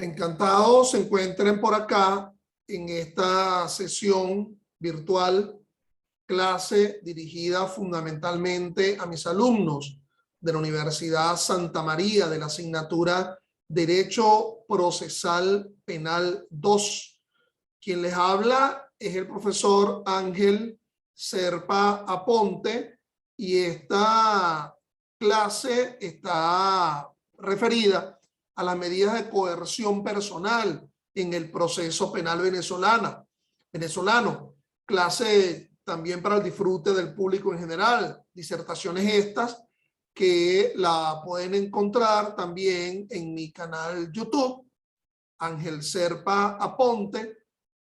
Encantado se encuentren por acá en esta sesión virtual, clase dirigida fundamentalmente a mis alumnos de la Universidad Santa María de la asignatura Derecho Procesal Penal 2. Quien les habla es el profesor Ángel Serpa Aponte y esta clase está referida a las medidas de coerción personal en el proceso penal venezolano. Clase también para el disfrute del público en general. Disertaciones estas que la pueden encontrar también en mi canal YouTube, Ángel Serpa Aponte,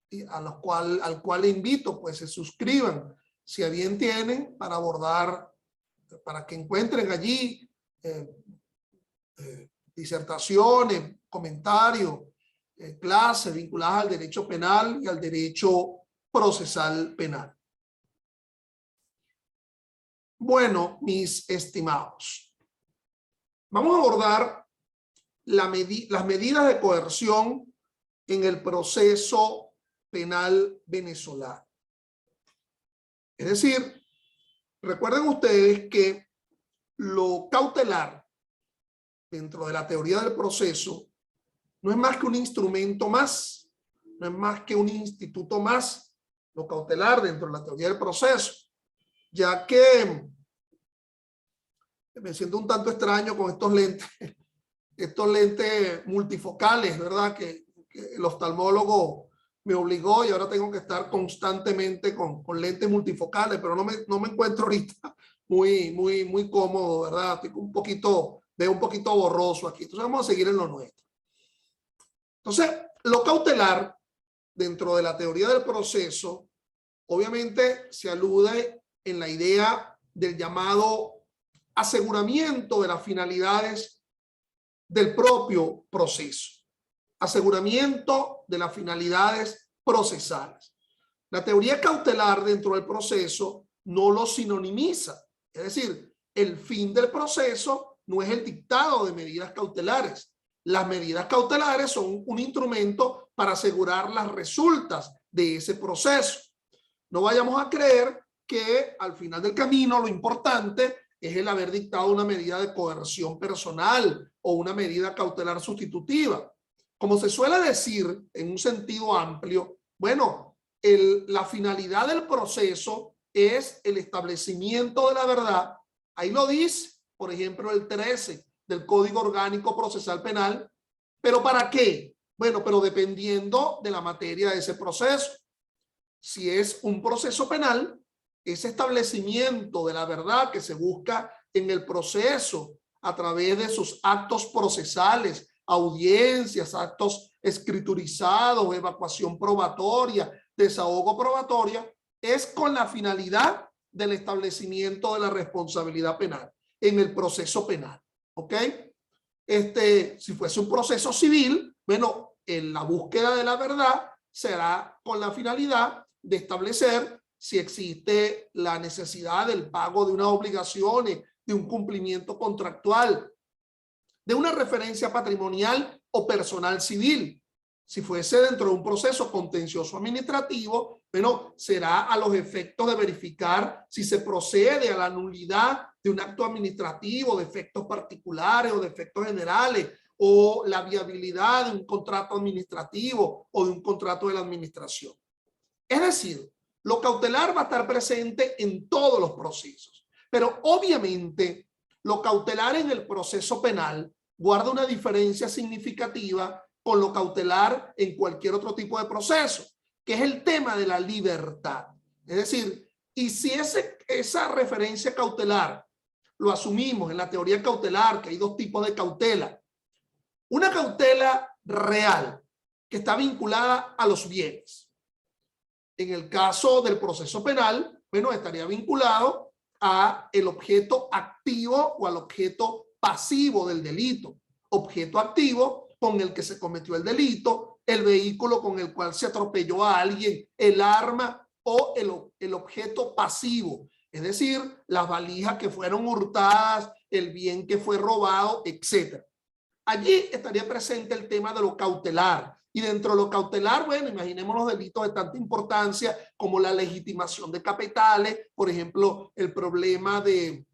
y al cual le invito, pues se suscriban, si a bien tienen, para abordar, para que encuentren allí disertaciones, comentarios, clases vinculadas al derecho penal y al derecho procesal penal. Bueno, mis estimados, vamos a abordar las medidas de coerción en el proceso penal venezolano. Es decir, recuerden ustedes que lo cautelar dentro de la teoría del proceso no es más que un instrumento más, no es más que un instituto más, lo cautelar dentro de la teoría del proceso, ya que me siento un tanto extraño con estos lentes multifocales, ¿verdad? Que el oftalmólogo me obligó y ahora tengo que estar constantemente con lentes multifocales, pero no me encuentro ahorita muy cómodo, ¿verdad? Veo un poquito borroso aquí. Entonces vamos a seguir en lo nuestro. Entonces, lo cautelar dentro de la teoría del proceso, obviamente se alude en la idea del llamado aseguramiento de las finalidades del propio proceso. Aseguramiento de las finalidades procesales. La teoría cautelar dentro del proceso no lo sinonimiza. Es decir, el fin del proceso no es el dictado de medidas cautelares. Las medidas cautelares son un instrumento para asegurar las resultas de ese proceso. No vayamos a creer que al final del camino lo importante es el haber dictado una medida de coerción personal o una medida cautelar sustitutiva. Como se suele decir en un sentido amplio, bueno, la finalidad del proceso es el establecimiento de la verdad. Ahí lo dice, por ejemplo, el 13 del Código Orgánico Procesal Penal. ¿Pero para qué? Bueno, pero dependiendo de la materia de ese proceso. Si es un proceso penal, ese establecimiento de la verdad que se busca en el proceso a través de sus actos procesales, audiencias, actos escriturizados, evacuación probatoria, desahogo probatoria, es con la finalidad del establecimiento de la responsabilidad penal en el proceso penal. ¿Ok? Si fuese un proceso civil, bueno, en la búsqueda de la verdad será con la finalidad de establecer si existe la necesidad del pago de unas obligaciones, de un cumplimiento contractual, de una referencia patrimonial o personal civil. Si fuese dentro de un proceso contencioso administrativo, bueno, será a los efectos de verificar si se procede a la nulidad de un acto administrativo, de efectos particulares o de efectos generales, o la viabilidad de un contrato administrativo o de un contrato de la administración. Es decir, lo cautelar va a estar presente en todos los procesos, pero obviamente lo cautelar en el proceso penal guarda una diferencia significativa con lo cautelar en cualquier otro tipo de proceso, que es el tema de la libertad. Es decir, y si esa referencia cautelar lo asumimos en la teoría cautelar, que hay dos tipos de cautela. Una cautela real, que está vinculada a los bienes. En el caso del proceso penal, bueno, estaría vinculado a el objeto activo o al objeto pasivo del delito. Objeto activo con el que se cometió el delito, el vehículo con el cual se atropelló a alguien, el arma o el objeto pasivo, es decir, las valijas que fueron hurtadas, el bien que fue robado, etc. allí estaría presente el tema de lo cautelar. Y dentro de lo cautelar, bueno, imaginemos los delitos de tanta importancia como la legitimación de capitales, por ejemplo, el problema de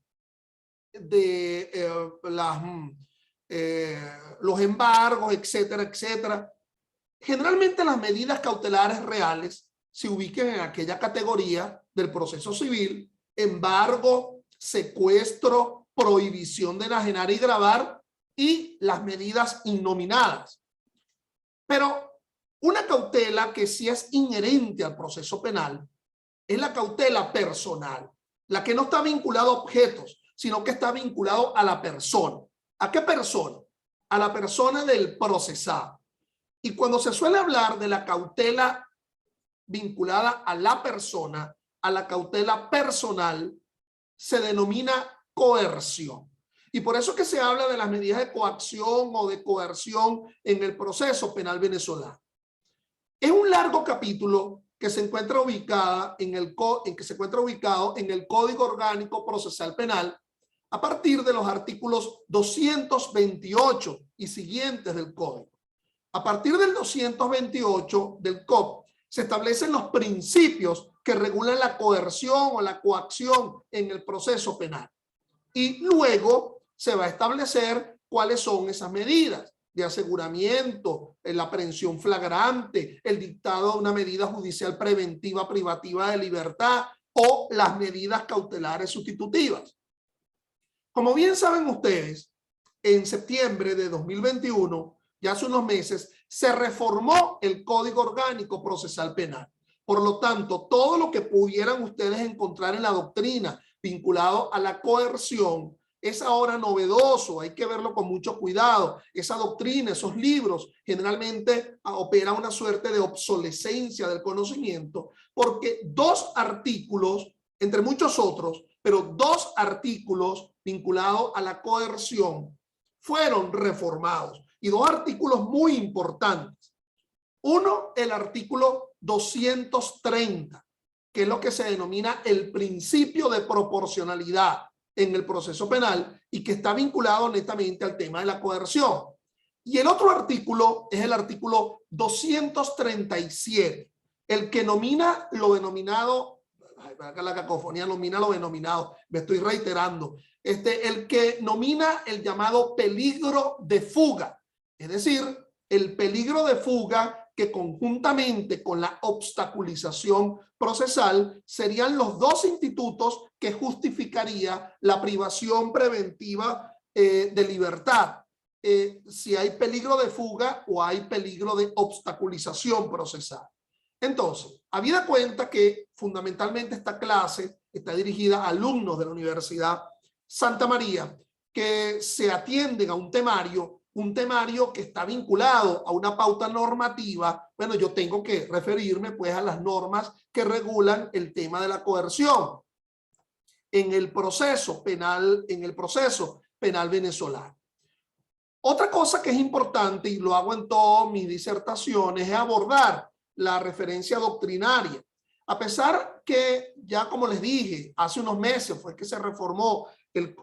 los embargos, etcétera, etcétera. Generalmente las medidas cautelares reales se ubican en aquella categoría del proceso civil: embargo, secuestro, prohibición de enajenar y gravar y las medidas innominadas. Pero una cautela que sí es inherente al proceso penal es la cautela personal, la que no está vinculada a objetos, sino que está vinculado a la persona. ¿A qué persona? A la persona del procesado. Y cuando se suele hablar de la cautela vinculada a la persona, a la cautela personal, se denomina coerción. Y por eso que se habla de las medidas de coacción o de coerción en el proceso penal venezolano. Es un largo capítulo que se encuentra ubicado en el Código Orgánico Procesal Penal a partir de los artículos 228 y siguientes del Código. A partir del 228 del COP se establecen los principios que regulan la coerción o la coacción en el proceso penal. Y luego se va a establecer cuáles son esas medidas de aseguramiento, la aprehensión flagrante, el dictado de una medida judicial preventiva privativa de libertad o las medidas cautelares sustitutivas. Como bien saben ustedes, en septiembre de 2021, ya hace unos meses, se reformó el Código Orgánico Procesal Penal. Por lo tanto, todo lo que pudieran ustedes encontrar en la doctrina vinculado a la coerción es ahora novedoso, hay que verlo con mucho cuidado. Esa doctrina, esos libros, generalmente opera una suerte de obsolescencia del conocimiento, porque dos artículos, entre muchos otros, pero dos artículos vinculados a la coerción fueron reformados, y dos artículos muy importantes. Uno, el artículo 230, que es lo que se denomina el principio de proporcionalidad en el proceso penal y que está vinculado netamente al tema de la coerción. Y el otro artículo es el artículo 237, el que nomina lo denominado, la cacofonía, nomina lo denominado, me estoy reiterando, el que nomina el llamado peligro de fuga, es decir, el peligro de fuga que conjuntamente con la obstaculización procesal serían los dos institutos que justificaría la privación preventiva de libertad. Si hay peligro de fuga o hay peligro de obstaculización procesal. Entonces, habida cuenta que fundamentalmente esta clase está dirigida a alumnos de la Universidad Santa María que se atienden a un temario que está vinculado a una pauta normativa, bueno, yo tengo que referirme pues a las normas que regulan el tema de la coerción en el proceso penal venezolano. Otra cosa que es importante, y lo hago en todas mis disertaciones, es abordar la referencia doctrinaria. A pesar que ya, como les dije, hace unos meses fue que se reformó,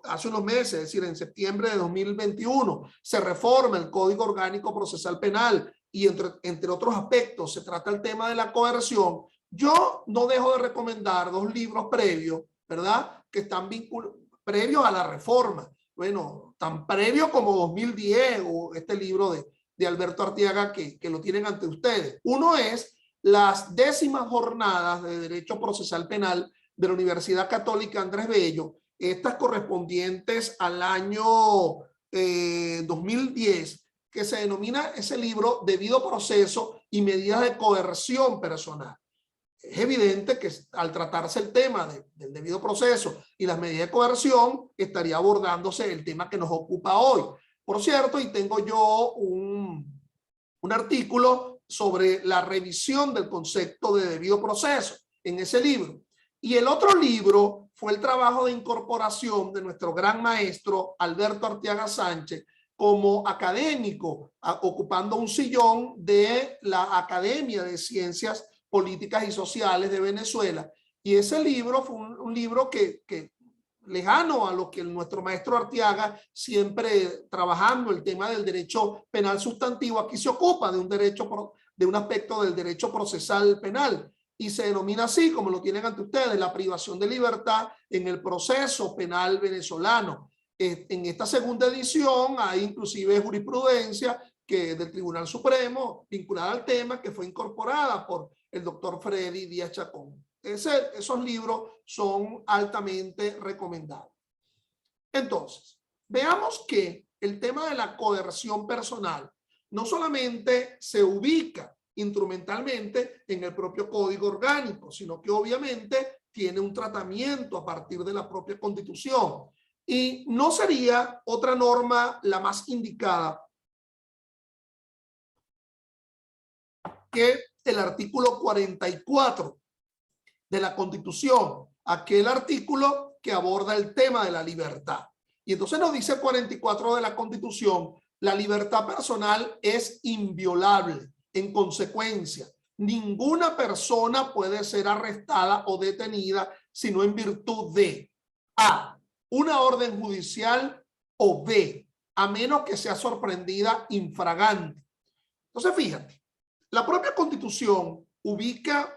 hace unos meses, es decir, en septiembre de 2021, se reforma el Código Orgánico Procesal Penal y entre otros aspectos se trata el tema de la coerción. Yo no dejo de recomendar dos libros previos, ¿verdad? Que están previos a la reforma. Bueno, tan previo como 2010 o este libro de Alberto Arteaga que lo tienen ante ustedes. Uno es las 10ª jornadas de Derecho Procesal Penal de la Universidad Católica Andrés Bello, estas correspondientes al año 2010, que se denomina ese libro Debido Proceso y Medidas de Coerción Personal. Es evidente que al tratarse el tema del debido proceso y las medidas de coerción, estaría abordándose el tema que nos ocupa hoy. Por cierto, y tengo yo un artículo sobre la revisión del concepto de debido proceso en ese libro. Y el otro libro fue el trabajo de incorporación de nuestro gran maestro Alberto Arteaga Sánchez como académico, ocupando un sillón de la Academia de Ciencias Políticas y Sociales de Venezuela. Y ese libro fue un libro que lejano a lo que nuestro maestro Arteaga, siempre trabajando el tema del derecho penal sustantivo, aquí se ocupa de un aspecto del derecho procesal penal, y se denomina así, como lo tienen ante ustedes, la privación de libertad en el proceso penal venezolano. En esta segunda edición hay inclusive jurisprudencia del Tribunal Supremo vinculada al tema, que fue incorporada por el doctor Freddy Díaz Chacón. Esos libros son altamente recomendados. Entonces, veamos que el tema de la coerción personal no solamente se ubica instrumentalmente en el propio Código Orgánico, sino que obviamente tiene un tratamiento a partir de la propia Constitución. Y no sería otra norma la más indicada que el artículo 44 de la Constitución, aquel artículo que aborda el tema de la libertad. Y entonces nos dice el 44 de la Constitución: la libertad personal es inviolable. En consecuencia, ninguna persona puede ser arrestada o detenida sino en virtud de A, una orden judicial, o B, a menos que sea sorprendida infragante. Entonces, fíjate, la propia Constitución ubica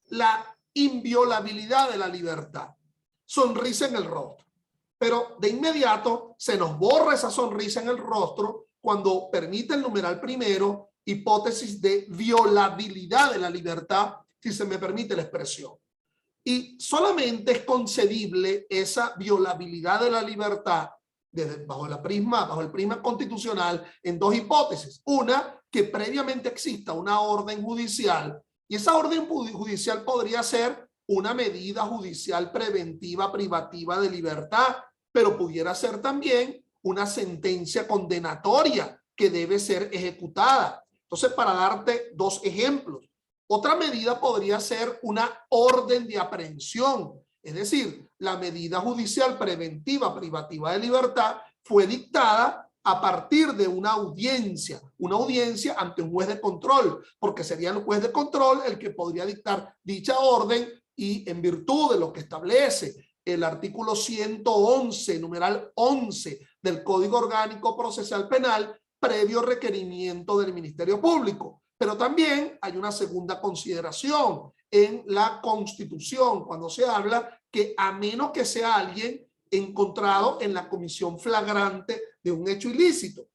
la inviolabilidad de la libertad. Sonrisa en el rostro. Pero de inmediato se nos borra esa sonrisa en el rostro cuando permite el numeral primero hipótesis de violabilidad de la libertad, si se me permite la expresión. Y solamente es concebible esa violabilidad de la libertad bajo el prisma constitucional en dos hipótesis. Una, que previamente exista una orden judicial, y esa orden judicial podría ser una medida judicial preventiva privativa de libertad, pero pudiera ser también una sentencia condenatoria que debe ser ejecutada. Entonces, para darte dos ejemplos, otra medida podría ser una orden de aprehensión, es decir, la medida judicial preventiva privativa de libertad fue dictada a partir de una audiencia ante un juez de control, porque sería el juez de control el que podría dictar dicha orden, y en virtud de lo que establece el artículo 111, numeral 11 del Código Orgánico Procesal Penal, previo requerimiento del Ministerio Público. Pero también hay una segunda consideración en la Constitución, cuando se habla que a menos que sea alguien encontrado en la comisión flagrante de un hecho ilícito.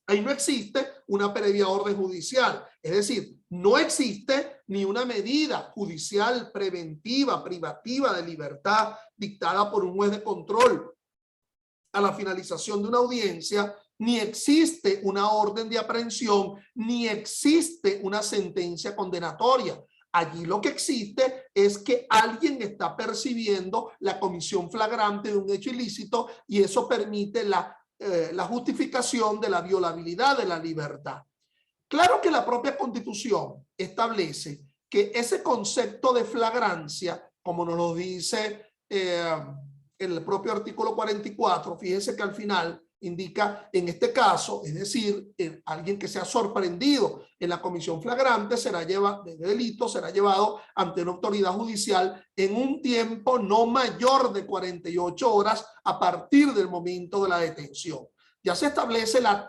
Ahí no existe una previa orden judicial, es decir, no existe ni una medida judicial preventiva, privativa de libertad dictada por un juez de control a la finalización de una audiencia, ni existe una orden de aprehensión, ni existe una sentencia condenatoria. Allí lo que existe es que alguien está percibiendo la comisión flagrante de un hecho ilícito, y eso permite la justificación de la violabilidad de la libertad. Claro que la propia Constitución establece que ese concepto de flagrancia, como nos lo dice el propio artículo 44, fíjense que al final indica, en este caso, es decir, alguien que sea sorprendido en la comisión flagrante de delito será llevado ante una autoridad judicial en un tiempo no mayor de 48 horas a partir del momento de la detención. Ya se establece la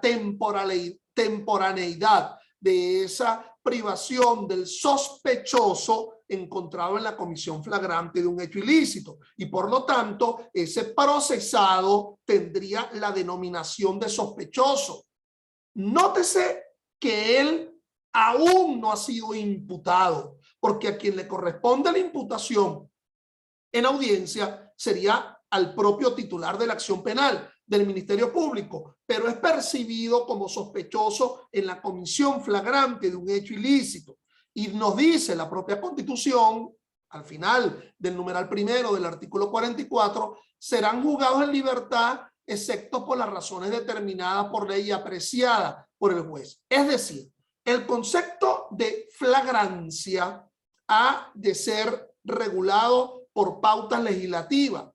temporaneidad de esa privación del sospechoso encontrado en la comisión flagrante de un hecho ilícito, y por lo tanto ese procesado tendría la denominación de sospechoso. Nótese que él aún no ha sido imputado, porque a quien le corresponde la imputación en audiencia sería al propio titular de la acción penal del Ministerio Público, pero es percibido como sospechoso en la comisión flagrante de un hecho ilícito. Y nos dice la propia Constitución, al final del numeral primero del artículo 44, serán juzgados en libertad excepto por las razones determinadas por ley y apreciadas por el juez. Es decir, el concepto de flagrancia ha de ser regulado por pautas legislativas.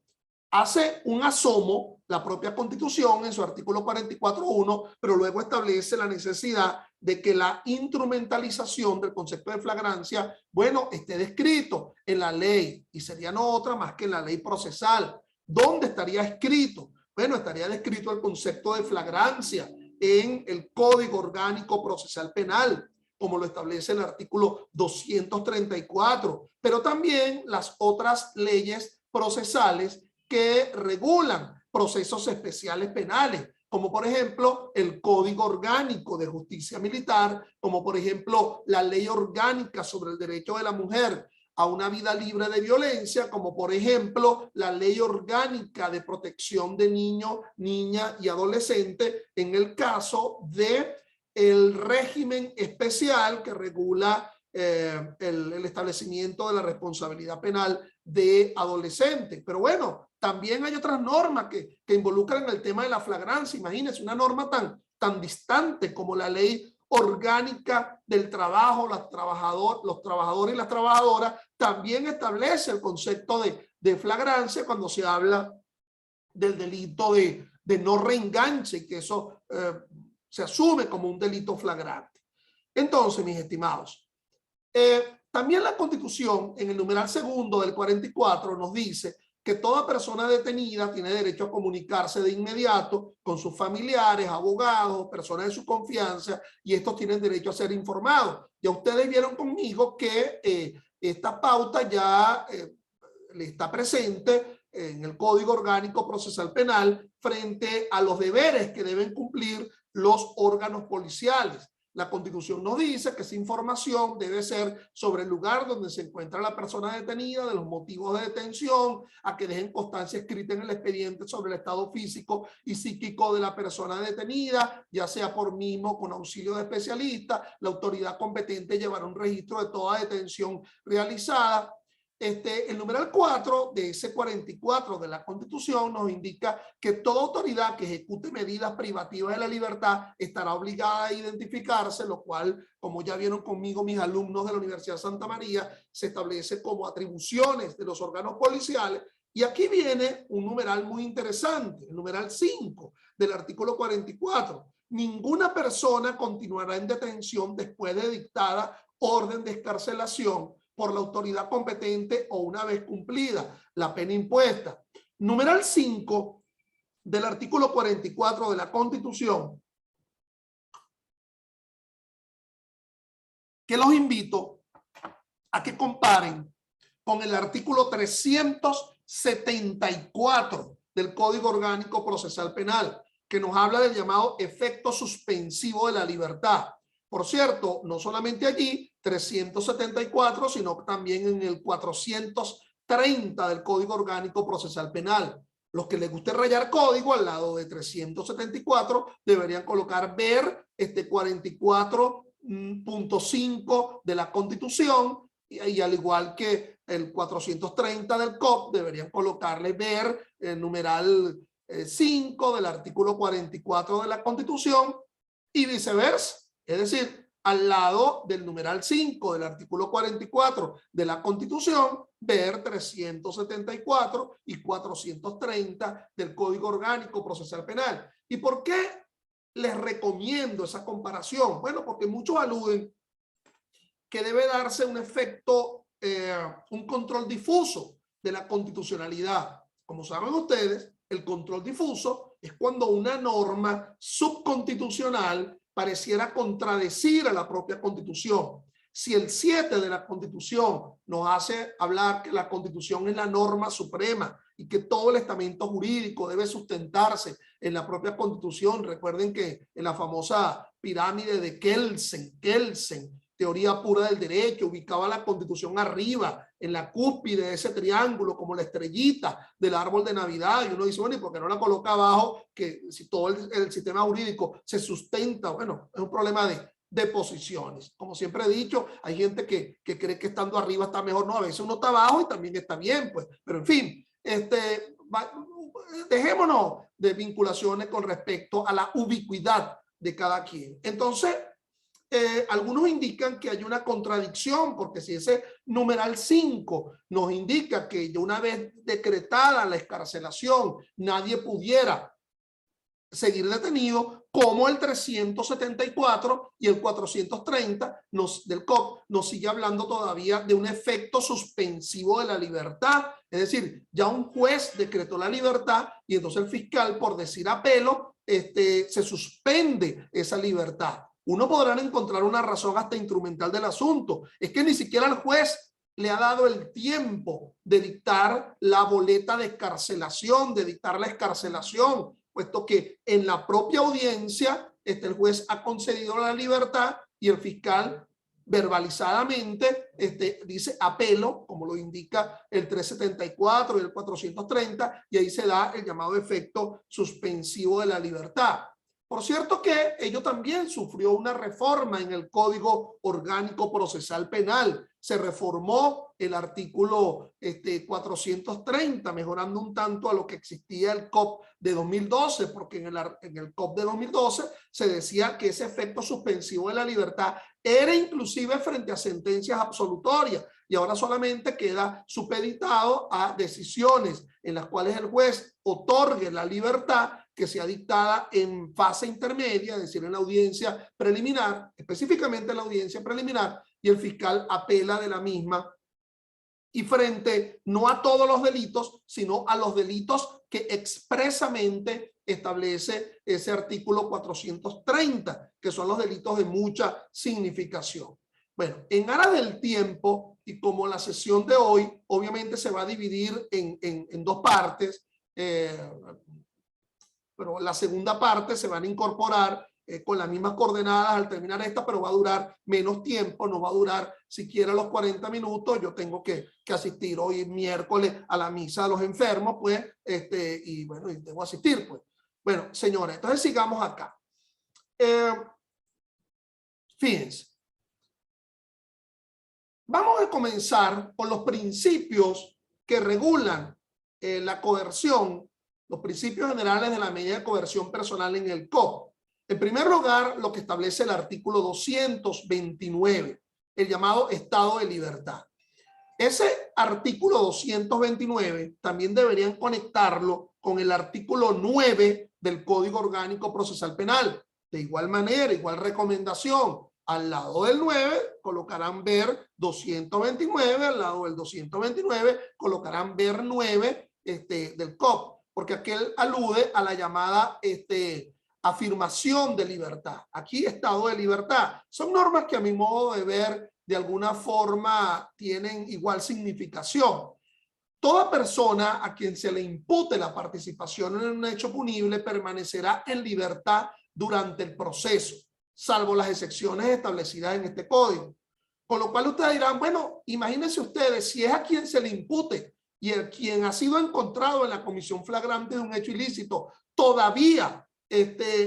Hace un asomo la propia Constitución en su artículo 44.1, pero luego establece la necesidad de que la instrumentalización del concepto de flagrancia, bueno, esté descrito en la ley, y sería no otra más que en la ley procesal. ¿Dónde estaría escrito? Bueno, estaría descrito el concepto de flagrancia en el Código Orgánico Procesal Penal, como lo establece el artículo 234, pero también las otras leyes procesales que regulan procesos especiales penales, como por ejemplo el Código Orgánico de Justicia Militar, como por ejemplo la Ley Orgánica sobre el Derecho de la Mujer a una vida libre de violencia, como por ejemplo la Ley Orgánica de Protección de Niños, Niñas y Adolescentes en el caso de el régimen especial que regula el establecimiento de la responsabilidad penal de adolescentes. Pero bueno, también hay otras normas que involucran el tema de la flagrancia. Imagínense una norma tan distante como la Ley Orgánica del Trabajo, los trabajadores y las trabajadoras, también establece el concepto de flagrancia cuando se habla del delito de no reenganche, y que eso se asume como un delito flagrante. Entonces, mis estimados, también la Constitución, en el numeral segundo del 44, nos dice que toda persona detenida tiene derecho a comunicarse de inmediato con sus familiares, abogados, personas de su confianza, y estos tienen derecho a ser informados. Ya ustedes vieron conmigo que esta pauta ya le está presente en el Código Orgánico Procesal Penal frente a los deberes que deben cumplir los órganos policiales. La Constitución nos dice que esa información debe ser sobre el lugar donde se encuentra la persona detenida, de los motivos de detención, a que dejen constancia escrita en el expediente sobre el estado físico y psíquico de la persona detenida, ya sea por mismo con auxilio de especialistas. La autoridad competente llevará un registro de toda detención realizada. El numeral 4 de ese 44 de la Constitución nos indica que toda autoridad que ejecute medidas privativas de la libertad estará obligada a identificarse, lo cual, como ya vieron conmigo mis alumnos de la Universidad de Santa María, se establece como atribuciones de los órganos policiales. Y aquí viene un numeral muy interesante, el numeral 5 del artículo 44. Ninguna persona continuará en detención después de dictada orden de excarcelación por la autoridad competente o una vez cumplida la pena impuesta. Numeral 5 del artículo 44 de la Constitución, que los invito a que comparen con el artículo 374 del Código Orgánico Procesal Penal, que nos habla del llamado efecto suspensivo de la libertad. Por cierto, no solamente allí, 374, sino también en el 430 del Código Orgánico Procesal Penal. Los que les guste rayar código al lado de 374 deberían colocar ver 44.5 de la Constitución y al igual que el 430 del COP deberían colocarle ver el numeral 5 del artículo 44 de la Constitución y viceversa. Es decir, al lado del numeral 5 del artículo 44 de la Constitución, ver 374 y 430 del Código Orgánico Procesal Penal. ¿Y por qué les recomiendo esa comparación? Bueno, porque muchos aluden que debe darse un efecto, un control difuso de la constitucionalidad. Como saben ustedes, el control difuso es cuando una norma subconstitucional pareciera contradecir a la propia Constitución. Si el 7 de la Constitución nos hace hablar que la Constitución es la norma suprema y que todo el estamento jurídico debe sustentarse en la propia Constitución, recuerden que en la famosa pirámide de Kelsen, teoría pura del derecho, ubicaba la Constitución arriba, en la cúspide de ese triángulo, como la estrellita del árbol de Navidad, y uno dice, bueno, ¿y por qué no la coloca abajo? Que si todo el sistema jurídico se sustenta, bueno, es un problema de posiciones. Como siempre he dicho, hay gente que cree que estando arriba está mejor. No, a veces uno está abajo y también está bien, pues. Pero en fin, dejémonos de vinculaciones con respecto a la ubicuidad de cada quien. Entonces, algunos indican que hay una contradicción, porque si ese numeral 5 nos indica que ya una vez decretada la excarcelación nadie pudiera seguir detenido, como el 374 y el 430 del COP nos sigue hablando todavía de un efecto suspensivo de la libertad. Es decir, ya un juez decretó la libertad y entonces el fiscal, por decir apelo, se suspende esa libertad. Uno podrá encontrar una razón hasta instrumental del asunto. Es que ni siquiera el juez le ha dado el tiempo de dictar la boleta de excarcelación, de dictar la excarcelación, puesto que en la propia audiencia el juez ha concedido la libertad y el fiscal verbalizadamente dice apelo, como lo indica el 374 y el 430, y ahí se da el llamado efecto suspensivo de la libertad. Por cierto que ello también sufrió una reforma en el Código Orgánico Procesal Penal. Se reformó el artículo 430, mejorando un tanto a lo que existía el COP de 2012, porque en el COP de 2012 se decía que ese efecto suspensivo de la libertad era inclusive frente a sentencias absolutorias, y ahora solamente queda supeditado a decisiones en las cuales el juez otorgue la libertad que sea dictada en fase intermedia, es decir, en la audiencia preliminar, específicamente en la audiencia preliminar, y el fiscal apela de la misma, y frente no a todos los delitos, sino a los delitos que expresamente establece ese artículo 430, que son los delitos de mucha significación. Bueno, en aras del tiempo, y como la sesión de hoy obviamente se va a dividir en dos partes, pero la segunda parte se van a incorporar con las mismas coordenadas al terminar esta, pero va a durar menos tiempo, no va a durar siquiera los 40 minutos. Yo tengo que asistir hoy miércoles a la misa de los enfermos, pues, y bueno, y debo asistir, pues. Bueno, señores, entonces sigamos acá. Fíjense. Vamos a comenzar con los principios que regulan la coerción, los principios generales de la medida de coerción personal en el COP. En primer lugar, lo que establece el artículo 229, el llamado estado de libertad. Ese artículo 229 también deberían conectarlo con el artículo 9 del Código Orgánico Procesal Penal. De igual manera, igual recomendación. Al lado del 9 colocarán ver 229, al lado del 229 colocarán ver 9 del COP, porque aquel alude a la llamada afirmación de libertad. Aquí estado de libertad. Son normas que a mi modo de ver de alguna forma tienen igual significación. Toda persona a quien se le impute la participación en un hecho punible permanecerá en libertad durante el proceso, salvo las excepciones establecidas en este código. Con lo cual ustedes dirán, bueno, imagínense ustedes, si es a quien se le impute y el quien ha sido encontrado en la comisión flagrante de un hecho ilícito todavía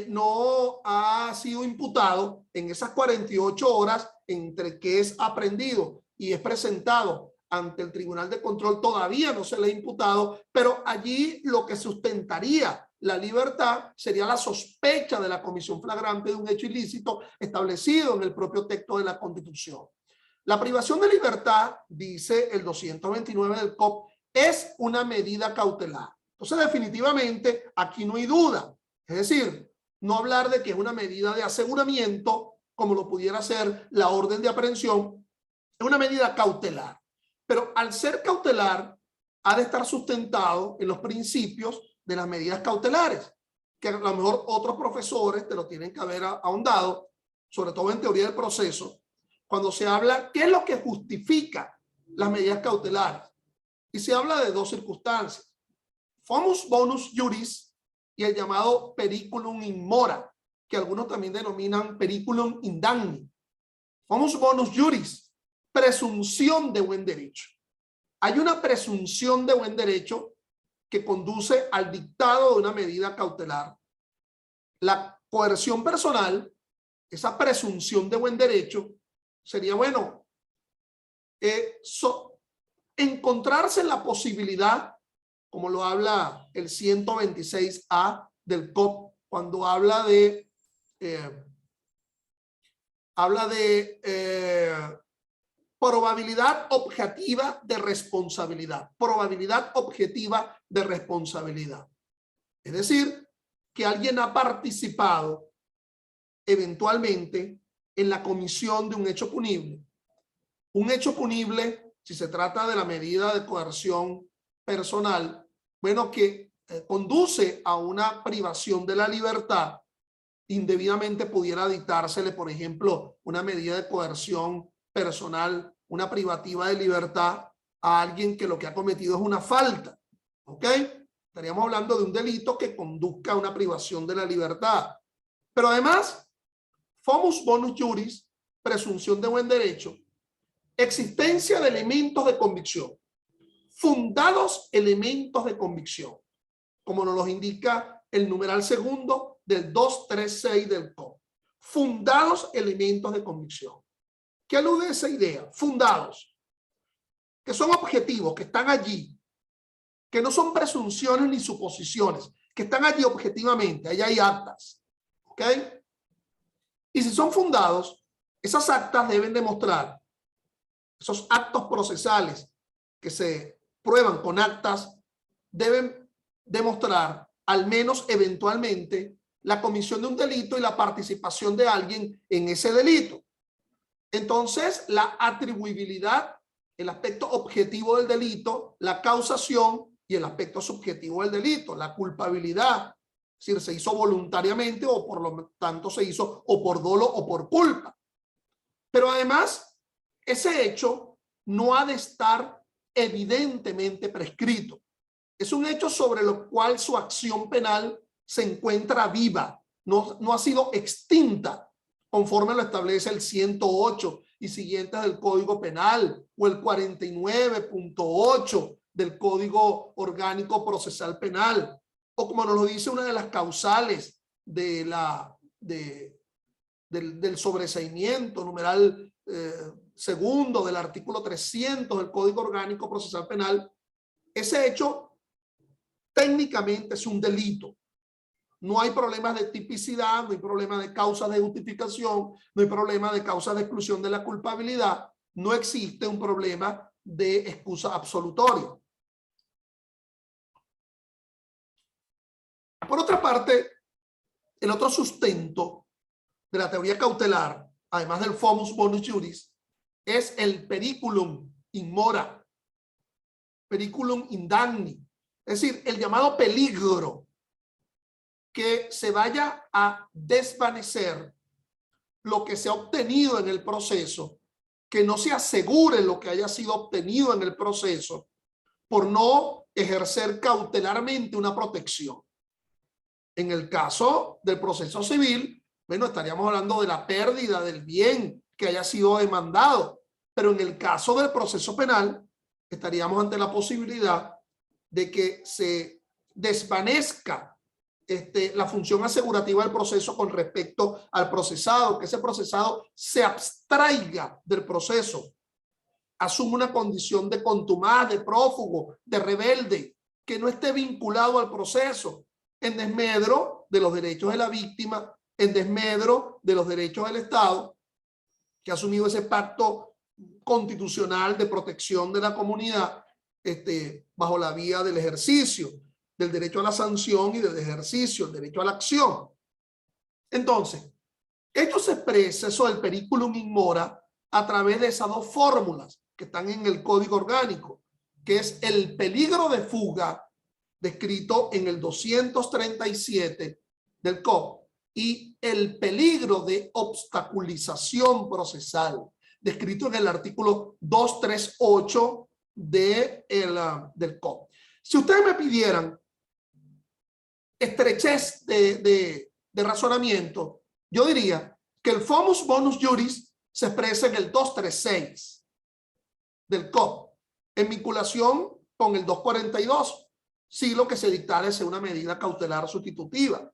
no ha sido imputado en esas 48 horas entre que es aprehendido y es presentado ante el Tribunal de Control, todavía no se le ha imputado, pero allí lo que sustentaría la libertad sería la sospecha de la comisión flagrante de un hecho ilícito establecido en el propio texto de la Constitución. La privación de libertad, dice el 229 del COP, es una medida cautelar. Entonces, definitivamente, aquí no hay duda. Es decir, no hablar de que es una medida de aseguramiento, como lo pudiera ser la orden de aprehensión, es una medida cautelar. Pero al ser cautelar, ha de estar sustentado en los principios de las medidas cautelares, que a lo mejor otros profesores te lo tienen que haber ahondado, sobre todo en teoría del proceso, cuando se habla qué es lo que justifica las medidas cautelares. Y se habla de dos circunstancias: Fumus bonus juris y el llamado periculum in mora, que algunos también denominan periculum in damni. Fumus bonus juris, presunción de buen derecho. Hay una presunción de buen derecho que conduce al dictado de una medida cautelar. La coerción personal, esa presunción de buen derecho, sería, bueno, encontrarse en la posibilidad, como lo habla el 126A del COP, cuando habla de probabilidad objetiva de responsabilidad. Probabilidad objetiva de responsabilidad. Es decir, que alguien ha participado eventualmente en la comisión de un hecho punible. Un hecho punible, si se trata de la medida de coerción personal, bueno, que conduce a una privación de la libertad, indebidamente pudiera dictársele, por ejemplo, una medida de coerción personal, una privativa de libertad a alguien que lo que ha cometido es una falta, ¿ok? Estaríamos hablando de un delito que conduzca a una privación de la libertad. Pero además, fumus bonus juris, presunción de buen derecho, existencia de elementos de convicción, fundados elementos de convicción, como nos los indica el numeral segundo del 236 del COP. Fundados elementos de convicción. ¿Qué alude a esa idea? Fundados, que son objetivos, que están allí, que no son presunciones ni suposiciones, que están allí objetivamente, allá hay actas, ¿ok? Y si son fundados, esas actas deben demostrar, esos actos procesales que se prueban con actas, deben demostrar, al menos eventualmente, la comisión de un delito y la participación de alguien en ese delito. Entonces, la atribuibilidad, el aspecto objetivo del delito, la causación y el aspecto subjetivo del delito, la culpabilidad, es decir, se hizo voluntariamente o por lo tanto se hizo o por dolo o por culpa. Pero además, ese hecho no ha de estar evidentemente prescrito. Es un hecho sobre lo cual su acción penal se encuentra viva, no ha sido extinta, conforme lo establece el 108 y siguientes del Código Penal o el 49.8 del Código Orgánico Procesal Penal, o como nos lo dice una de las causales de del sobreseimiento, numeral segundo del artículo 300 del Código Orgánico Procesal Penal. Ese hecho técnicamente es un delito. No hay problemas de tipicidad, no hay problema de causa de justificación, no hay problema de causa de exclusión de la culpabilidad, no existe un problema de excusa absolutoria. Por otra parte, el otro sustento de la teoría cautelar, además del fumus bonus juris, es el periculum in mora, periculum indagni, es decir, el llamado peligro, que se vaya a desvanecer lo que se ha obtenido en el proceso, que no se asegure lo que haya sido obtenido en el proceso por no ejercer cautelarmente una protección. En el caso del proceso civil, bueno, estaríamos hablando de la pérdida del bien que haya sido demandado, pero en el caso del proceso penal, estaríamos ante la posibilidad de que se desvanezca la función asegurativa del proceso con respecto al procesado, que ese procesado se abstraiga del proceso, asuma una condición de contumaz, de prófugo, de rebelde, que no esté vinculado al proceso, en desmedro de los derechos de la víctima, en desmedro de los derechos del Estado, que ha asumido ese pacto constitucional de protección de la comunidad bajo la vía del ejercicio del derecho a la sanción y del ejercicio del derecho a la acción. Entonces, esto se expresa, eso del periculum in mora, a través de esas dos fórmulas que están en el Código Orgánico, que es el peligro de fuga, descrito en el 237 del COP, y el peligro de obstaculización procesal, descrito en el artículo 238 del COP. Si ustedes me pidieran estrechez de razonamiento, yo diría que el fumus bonus juris se expresa en el 236 del COP, en vinculación con el 242, si lo que se dictara es una medida cautelar sustitutiva.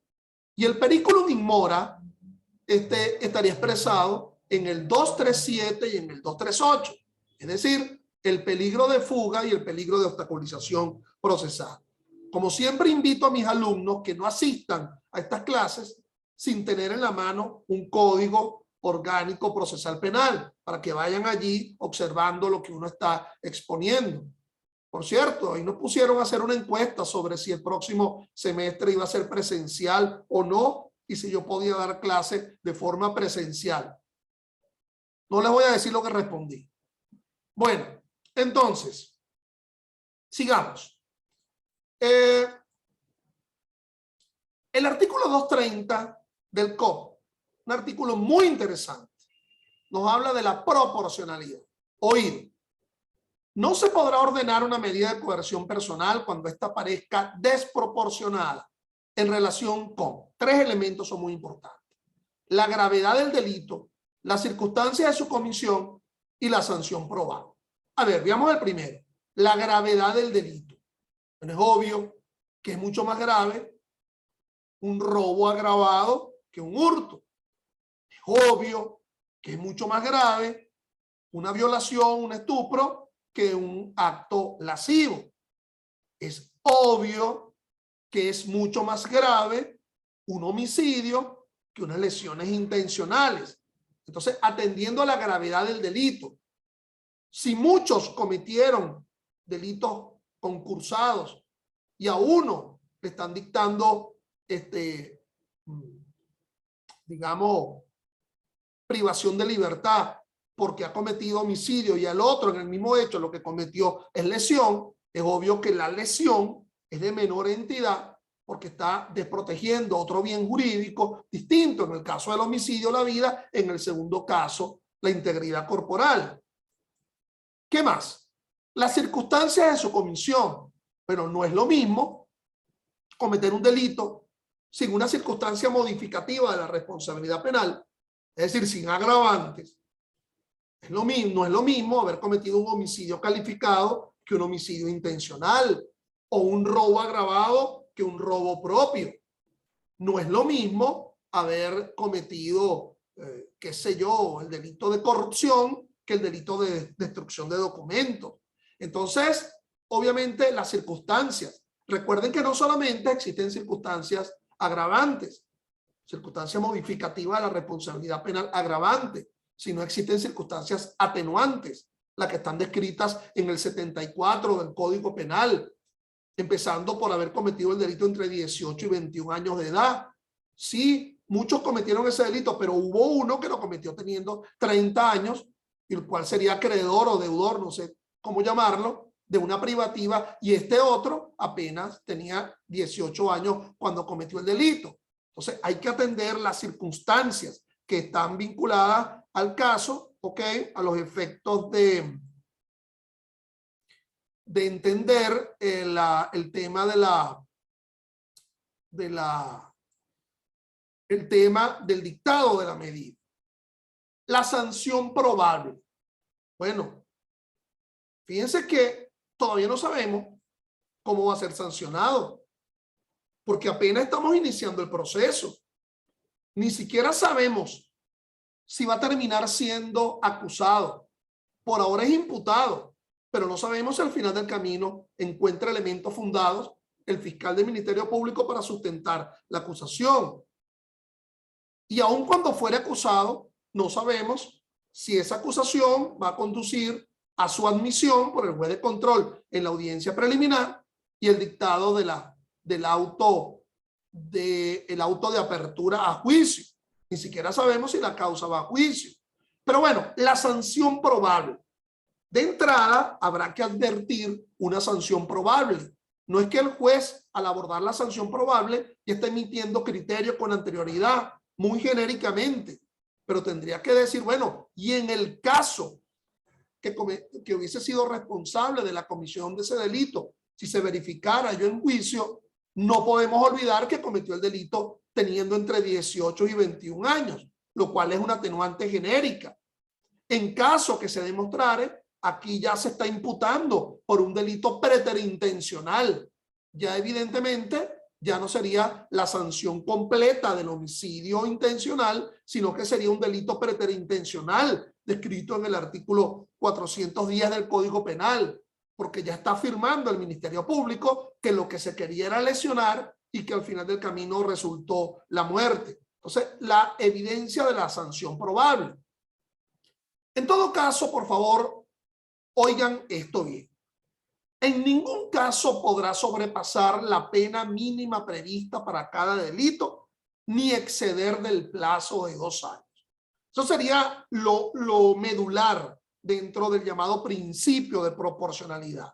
Y el periculum in mora estaría expresado en el 237 y en el 238, es decir, el peligro de fuga y el peligro de obstaculización procesal. Como siempre, invito a mis alumnos que no asistan a estas clases sin tener en la mano un código orgánico procesal penal, para que vayan allí observando lo que uno está exponiendo. Por cierto, ahí nos pusieron a hacer una encuesta sobre si el próximo semestre iba a ser presencial o no, y si yo podía dar clase de forma presencial. No les voy a decir lo que respondí. Bueno, entonces, sigamos. El artículo 230 del COP, un artículo muy interesante, nos habla de la proporcionalidad. Oído, no se podrá ordenar una medida de coerción personal cuando ésta parezca desproporcionada en relación con tres elementos son muy importantes: la gravedad del delito, las circunstancias de su comisión y la sanción probable. A ver, veamos el primero, la gravedad del delito. Bueno, es obvio que es mucho más grave un robo agravado que un hurto. Es obvio que es mucho más grave una violación, un estupro, que un acto lascivo. Es obvio que es mucho más grave un homicidio que unas lesiones intencionales. Entonces, atendiendo a la gravedad del delito, si muchos cometieron delitos concursados y a uno le están dictando, digamos, privación de libertad porque ha cometido homicidio y al otro en el mismo hecho lo que cometió es lesión, es obvio que la lesión es de menor entidad porque está desprotegiendo otro bien jurídico distinto. En el caso del homicidio, la vida; en el segundo caso, la integridad corporal. ¿Qué más? Las circunstancias de su comisión. Pero no es lo mismo cometer un delito sin una circunstancia modificativa de la responsabilidad penal, es decir, sin agravantes. Es lo mismo, no es lo mismo haber cometido un homicidio calificado que un homicidio intencional, o un robo agravado que un robo propio. No es lo mismo haber cometido, qué sé yo, el delito de corrupción que el delito de destrucción de documentos. Entonces, obviamente, las circunstancias. Recuerden que no solamente existen circunstancias agravantes, circunstancias modificativas de la responsabilidad penal agravante, sino existen circunstancias atenuantes, las que están descritas en el 74 del Código Penal, empezando por haber cometido el delito entre 18 y 21 años de edad. Sí, muchos cometieron ese delito, pero hubo uno que lo cometió teniendo 30 años, el cual sería acreedor o deudor, no sé cómo llamarlo, de una privativa, y este otro apenas tenía 18 años cuando cometió el delito. Entonces hay que atender las circunstancias que están vinculadas al caso, ¿ok? A los efectos de entender el tema el tema del dictado de la medida. La sanción probable. Bueno, fíjense que todavía no sabemos cómo va a ser sancionado, porque apenas estamos iniciando el proceso. Ni siquiera sabemos si va a terminar siendo acusado. Por ahora es imputado, pero no sabemos si al final del camino encuentra elementos fundados el fiscal del Ministerio Público para sustentar la acusación. Y aun cuando fuera acusado, no sabemos si esa acusación va a conducir a su admisión por el juez de control en la audiencia preliminar y el dictado del auto de apertura a juicio. Ni siquiera sabemos si la causa va a juicio. Pero bueno, la sanción probable. De entrada, habrá que advertir una sanción probable. No es que el juez, al abordar la sanción probable, ya esté emitiendo criterios con anterioridad, muy genéricamente, pero tendría que decir, bueno, y en el caso que hubiese sido responsable de la comisión de ese delito, si se verificara yo en juicio, no podemos olvidar que cometió el delito teniendo entre 18 y 21 años, lo cual es una atenuante genérica. En caso que se demostrare, aquí ya se está imputando por un delito preterintencional. Ya evidentemente ya no sería la sanción completa del homicidio intencional, sino que sería un delito preterintencional descrito en el artículo 410 del Código Penal, porque ya está afirmando el Ministerio Público que lo que se quería era lesionar y que al final del camino resultó la muerte. Entonces, la evidencia de la sanción probable. En todo caso, por favor, oigan esto bien. En ningún caso podrá sobrepasar la pena mínima prevista para cada delito ni exceder del plazo de 2 años. Eso sería lo medular dentro del llamado principio de proporcionalidad,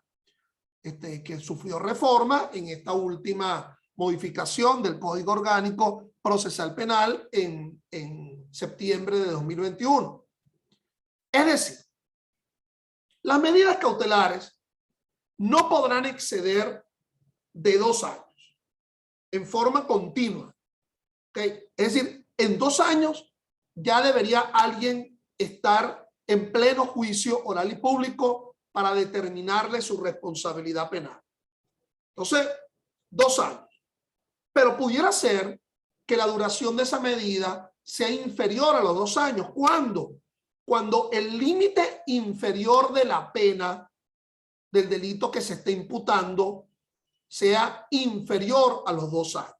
que sufrió reforma en esta última modificación del Código Orgánico Procesal Penal en septiembre de 2021. Es decir, las medidas cautelares no podrán exceder de 2 años en forma continua. ¿Okay? Es decir, en 2 años ya debería alguien estar en pleno juicio oral y público para determinarle su responsabilidad penal. Entonces, 2 años. Pero pudiera ser que la duración de esa medida sea inferior a los 2 años. ¿Cuándo? Cuando el límite inferior de la pena del delito que se esté imputando sea inferior a los 2 años.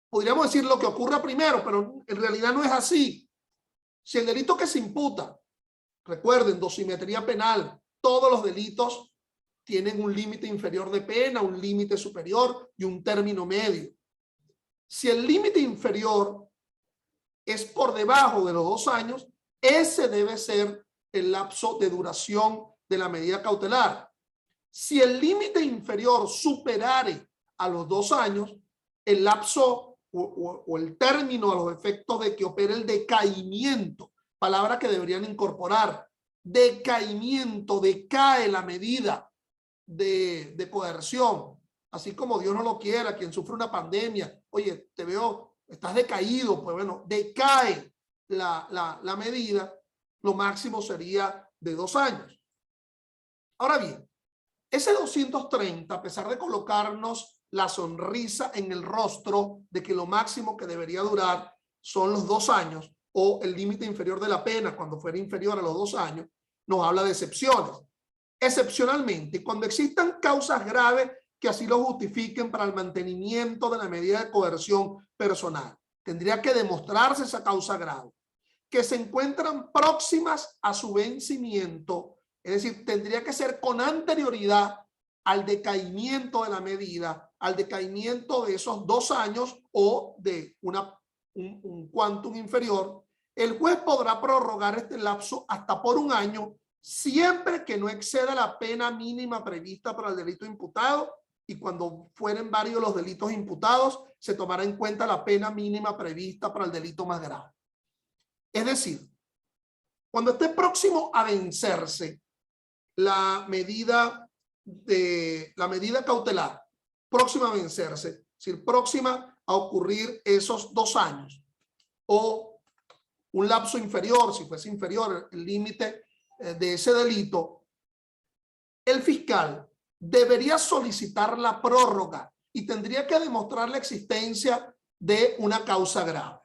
Podríamos decir lo que ocurra primero, pero en realidad no es así. Si el delito que se imputa, recuerden, dosimetría penal, todos los delitos tienen un límite inferior de pena, un límite superior y un término medio. Si el límite inferior es por debajo de los 2 años, ese debe ser el lapso de duración de la medida cautelar. Si el límite inferior superare a los 2 años, el lapso o el término a los efectos de que opere el decaimiento, palabra que deberían incorporar, decaimiento, decae la medida de coerción, así como Dios no lo quiera, quien sufre una pandemia, oye, te veo, estás decaído, pues bueno, decae la medida, lo máximo sería de 2 años. Ahora bien, ese 230, a pesar de colocarnos la sonrisa en el rostro de que lo máximo que debería durar son los 2 años o el límite inferior de la pena cuando fuera inferior a los 2 años, nos habla de excepciones. Excepcionalmente, cuando existan causas graves que así lo justifiquen para el mantenimiento de la medida de coerción personal, tendría que demostrarse esa causa grave, que se encuentran próximas a su vencimiento, es decir, tendría que ser con anterioridad al decaimiento de la medida, al decaimiento de esos 2 años o de un quantum inferior. El juez podrá prorrogar este lapso hasta por 1 año, siempre que no exceda la pena mínima prevista para el delito imputado, y cuando fueren varios los delitos imputados, se tomará en cuenta la pena mínima prevista para el delito más grave. Es decir, cuando esté próximo a vencerse la medida cautelar, próxima a vencerse, es decir, próxima a ocurrir esos 2 años, o un lapso inferior, si fuese inferior el límite de ese delito, el fiscal debería solicitar la prórroga y tendría que demostrar la existencia de una causa grave.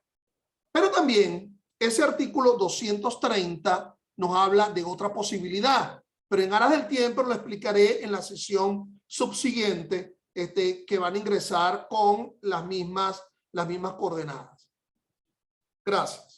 Pero también ese artículo 230 nos habla de otra posibilidad, pero en aras del tiempo lo explicaré en la sesión subsiguiente, que van a ingresar con las mismas coordenadas. Gracias.